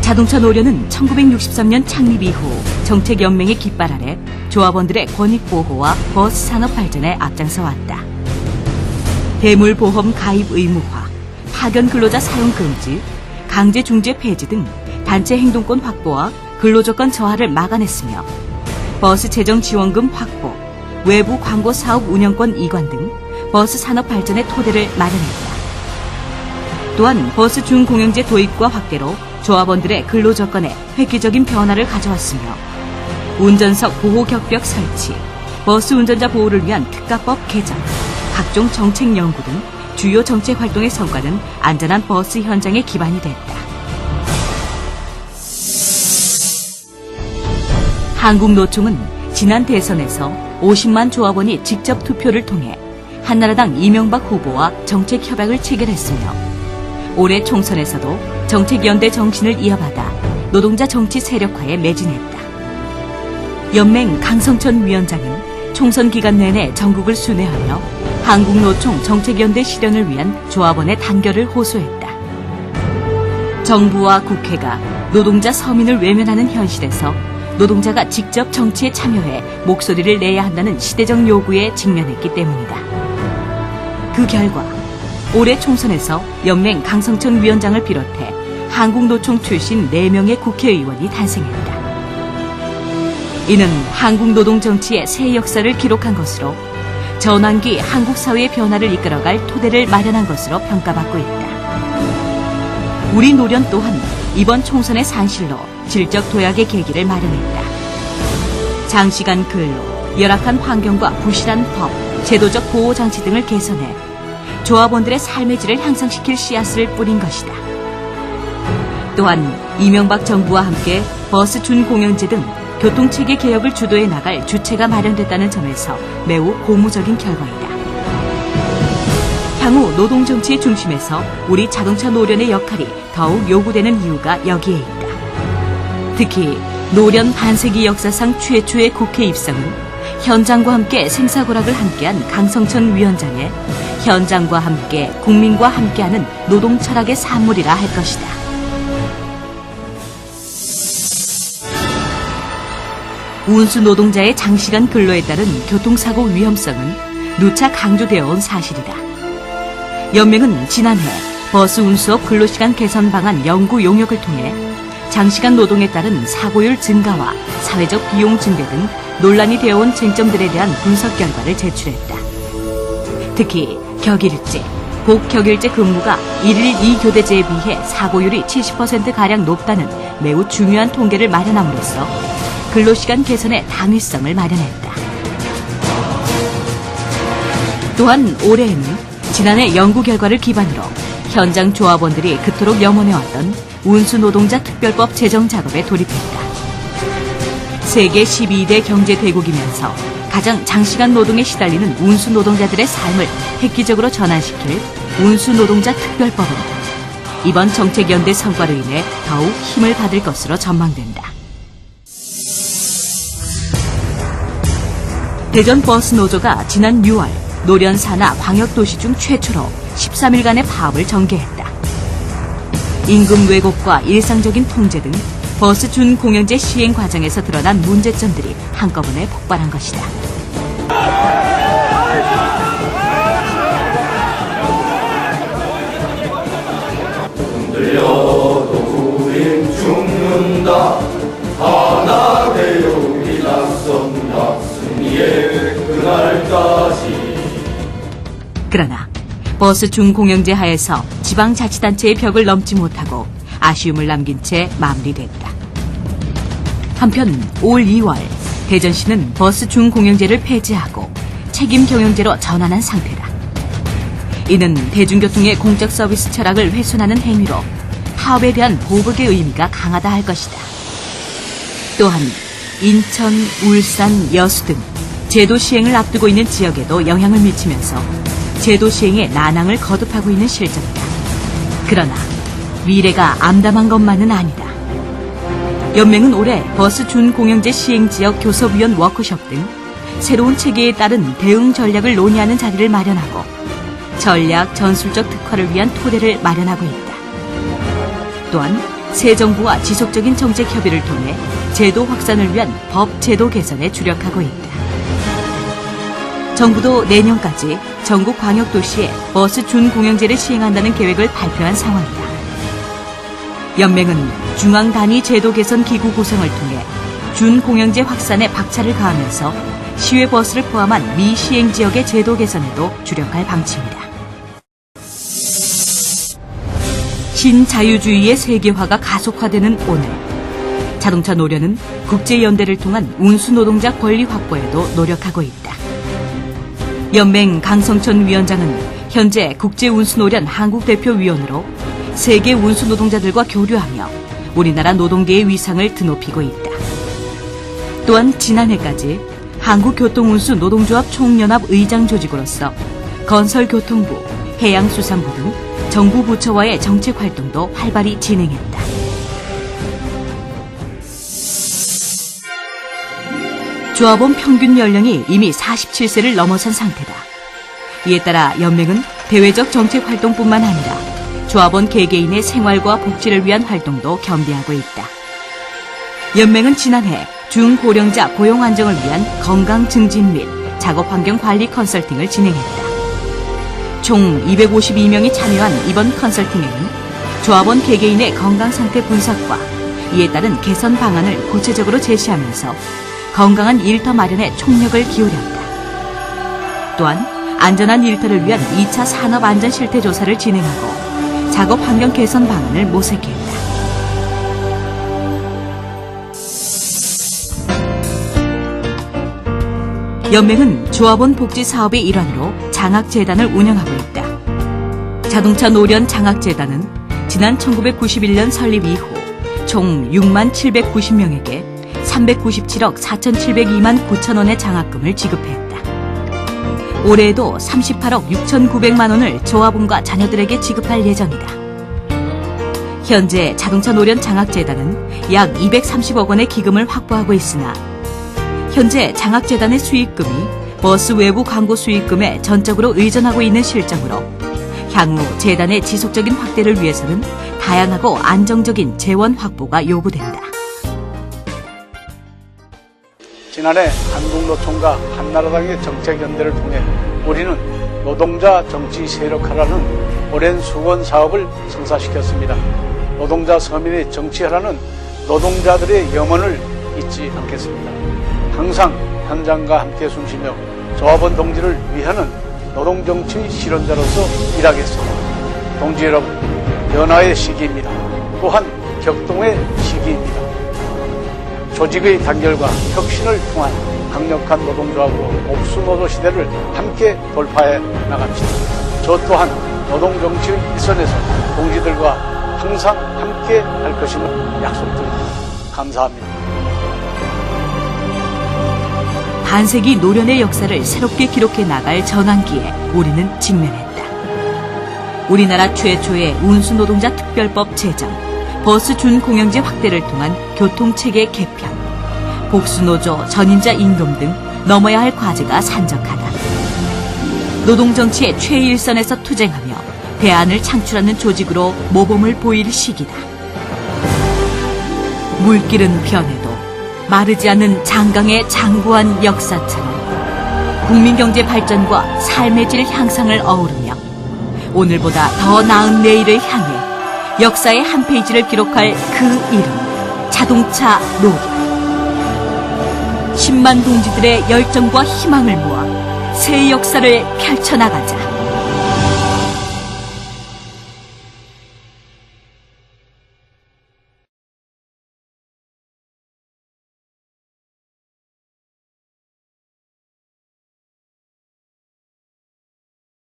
자동차 노련은 1963년 창립 이후 정책연맹의 깃발 아래 조합원들의 권익보호와 버스 산업 발전에 앞장서 왔다. 대물보험 가입 의무화, 파견 근로자 사용 금지, 강제 중재 폐지 등 단체 행동권 확보와 근로조건 저하를 막아냈으며 버스 재정 지원금 확보, 외부 광고 사업 운영권 이관 등 버스 산업 발전의 토대를 마련했다. 또한 버스 준공영제 도입과 확대로 조합원들의 근로조건에 획기적인 변화를 가져왔으며 운전석 보호 격벽 설치, 버스 운전자 보호를 위한 특가법 개정, 각종 정책 연구 등 주요 정책 활동의 성과는 안전한 버스 현장의 기반이 됐다. 한국노총은 지난 대선에서 50만 조합원이 직접 투표를 통해 한나라당 이명박 후보와 정책 협약을 체결했으며 올해 총선에서도 정책연대 정신을 이어받아 노동자 정치 세력화에 매진했다. 연맹 강성천 위원장은 총선 기간 내내 전국을 순회하며 한국노총 정책연대 실현을 위한 조합원의 단결을 호소했다. 정부와 국회가 노동자 서민을 외면하는 현실에서 노동자가 직접 정치에 참여해 목소리를 내야 한다는 시대적 요구에 직면했기 때문이다. 그 결과 올해 총선에서 연맹 강성천 위원장을 비롯해 한국노총 출신 4명의 국회의원이 탄생했다. 이는 한국 노동 정치의 새 역사를 기록한 것으로 전환기 한국 사회의 변화를 이끌어갈 토대를 마련한 것으로 평가받고 있다. 우리 노련 또한 이번 총선의 산실로 질적 도약의 계기를 마련했다. 장시간 근로, 열악한 환경과 부실한 법, 제도적 보호장치 등을 개선해 조합원들의 삶의 질을 향상시킬 씨앗을 뿌린 것이다. 또한 이명박 정부와 함께 버스 준공영제 등 교통체계 개혁을 주도해 나갈 주체가 마련됐다는 점에서 매우 고무적인 결과이다. 향후 노동정치의 중심에서 우리 자동차 노련의 역할이 더욱 요구되는 이유가 여기에 있다. 특히 노련 반세기 역사상 최초의 국회 입성은 현장과 함께 생사고락을 함께한 강성천 위원장의 현장과 함께 국민과 함께하는 노동 철학의 산물이라 할 것이다. 운수 노동자의 장시간 근로에 따른 교통사고 위험성은 누차 강조되어 온 사실이다. 연맹은 지난해 버스 운수업 근로시간 개선 방안 연구 용역을 통해 장시간 노동에 따른 사고율 증가와 사회적 비용 증대 등 논란이 되어온 쟁점들에 대한 분석 결과를 제출했다. 특히 격일제, 복격일제 근무가 1일 2교대제에 비해 사고율이 70%가량 높다는 매우 중요한 통계를 마련함으로써 근로시간 개선의 당위성을 마련했다. 또한 올해에는 지난해 연구 결과를 기반으로 현장 조합원들이 그토록 염원해왔던 운수노동자 특별법 제정 작업에 돌입했다. 세계 12대 경제대국이면서 가장 장시간 노동에 시달리는 운수노동자들의 삶을 획기적으로 전환시킬 운수노동자 특별법은 이번 정책연대 성과로 인해 더욱 힘을 받을 것으로 전망된다. 대전버스노조가 지난 6월 노련 산하 광역도시 중 최초로 13일간의 파업을 전개했다. 임금 왜곡과 일상적인 통제 등 버스 준공영제 시행 과정에서 드러난 문제점들이 한꺼번에 폭발한 것이다. 흔들려도 우린 죽는다. 하나 되어 우리 낙선다. 승리의 그날까지. 그러나 버스 준공영제 하에서 지방자치단체의 벽을 넘지 못하고 아쉬움을 남긴 채 마무리됐다. 한편 올 2월 대전시는 버스 준공영제를 폐지하고 책임 경영제로 전환한 상태다. 이는 대중교통의 공적 서비스 철학을 훼손하는 행위로 파업에 대한 보복의 의미가 강하다 할 것이다. 또한 인천, 울산, 여수 등 제도 시행을 앞두고 있는 지역에도 영향을 미치면서 제도 시행에 난항을 거듭하고 있는 실정이다. 그러나 미래가 암담한 것만은 아니다. 연맹은 올해 버스 준공영제 시행지역 교섭위원 워크숍 등 새로운 체계에 따른 대응 전략을 논의하는 자리를 마련하고 전략 전술적 특화를 위한 토대를 마련하고 있다. 또한 새 정부와 지속적인 정책 협의를 통해 제도 확산을 위한 법 제도 개선에 주력하고 있다. 정부도 내년까지 전국 광역도시에 버스 준공영제를 시행한다는 계획을 발표한 상황이다. 연맹은 중앙 단위 제도 개선 기구 구성을 통해 준공영제 확산에 박차를 가하면서 시외 버스를 포함한 미시행 지역의 제도 개선에도 주력할 방침이다. 신자유주의의 세계화가 가속화되는 오늘, 자동차 노련은 국제연대를 통한 운수노동자 권리 확보에도 노력하고 있다. 연맹 강성천 위원장은 현재 국제운수노련 한국대표위원으로 세계 운수노동자들과 교류하며 우리나라 노동계의 위상을 드높이고 있다. 또한 지난해까지 한국교통운수노동조합 총연합 의장 조직으로서 건설교통부, 해양수산부 등 정부 부처와의 정책 활동도 활발히 진행했다. 조합원 평균 연령이 이미 47세를 넘어선 상태다. 이에 따라 연맹은 대외적 정책 활동뿐만 아니라 조합원 개개인의 생활과 복지를 위한 활동도 겸비하고 있다. 연맹은 지난해 중고령자 고용 안정을 위한 건강 증진 및 작업 환경 관리 컨설팅을 진행했다. 총 252명이 참여한 이번 컨설팅에는 조합원 개개인의 건강 상태 분석과 이에 따른 개선 방안을 구체적으로 제시하면서 건강한 일터 마련에 총력을 기울였다. 또한 안전한 일터를 위한 2차 산업안전실태 조사를 진행하고 작업 환경 개선 방안을 모색했다. 연맹은 조합원 복지 사업의 일환으로 장학재단을 운영하고 있다. 자동차 노련 장학재단은 지난 1991년 설립 이후 총 6만 790명에게 397억 4,702만 9천 원의 장학금을 지급했다. 올해에도 38억 6,900만 원을 조합원과 자녀들에게 지급할 예정이다. 현재 자동차 노련 장학재단은 약 230억 원의 기금을 확보하고 있으나 현재 장학재단의 수익금이 버스 외부 광고 수익금에 전적으로 의존하고 있는 실정으로 향후 재단의 지속적인 확대를 위해서는 다양하고 안정적인 재원 확보가 요구된다. 지난해 한국노총과 한나라당의 정책연대를 통해 우리는 노동자 정치 세력화라는 오랜 수건 사업을 성사시켰습니다. 노동자 서민의 정치화라는 노동자들의 염원을 잊지 않겠습니다. 항상 현장과 함께 숨쉬며 조합원 동지를 위하는 노동정치 실현자로서 일하겠습니다. 동지 여러분, 변화의 시기입니다. 또한 격동의 시기입니다. 조직의 단결과 혁신을 통한 강력한 노동조합으로 옥수노조 시대를 함께 돌파해 나갑시다. 저 또한 노동정치의 일선에서 동지들과 항상 함께 할 것임을 약속드립니다. 감사합니다. 반세기 노련의 역사를 새롭게 기록해 나갈 전환기에 우리는 직면했다. 우리나라 최초의 운수노동자 특별법 제정, 버스 준공영제 확대를 통한 교통체계 개편, 복수노조, 전인자 임금 등 넘어야 할 과제가 산적하다. 노동정치의 최일선에서 투쟁하며 대안을 창출하는 조직으로 모범을 보일 시기다. 물길은 변해도 마르지 않는 장강의 장구한 역사처럼 국민경제 발전과 삶의 질 향상을 어우르며 오늘보다 더 나은 내일을 향해 역사의 한 페이지를 기록할 그 이름, 자동차 노련. 10만 동지들의 열정과 희망을 모아 새 역사를 펼쳐나가자.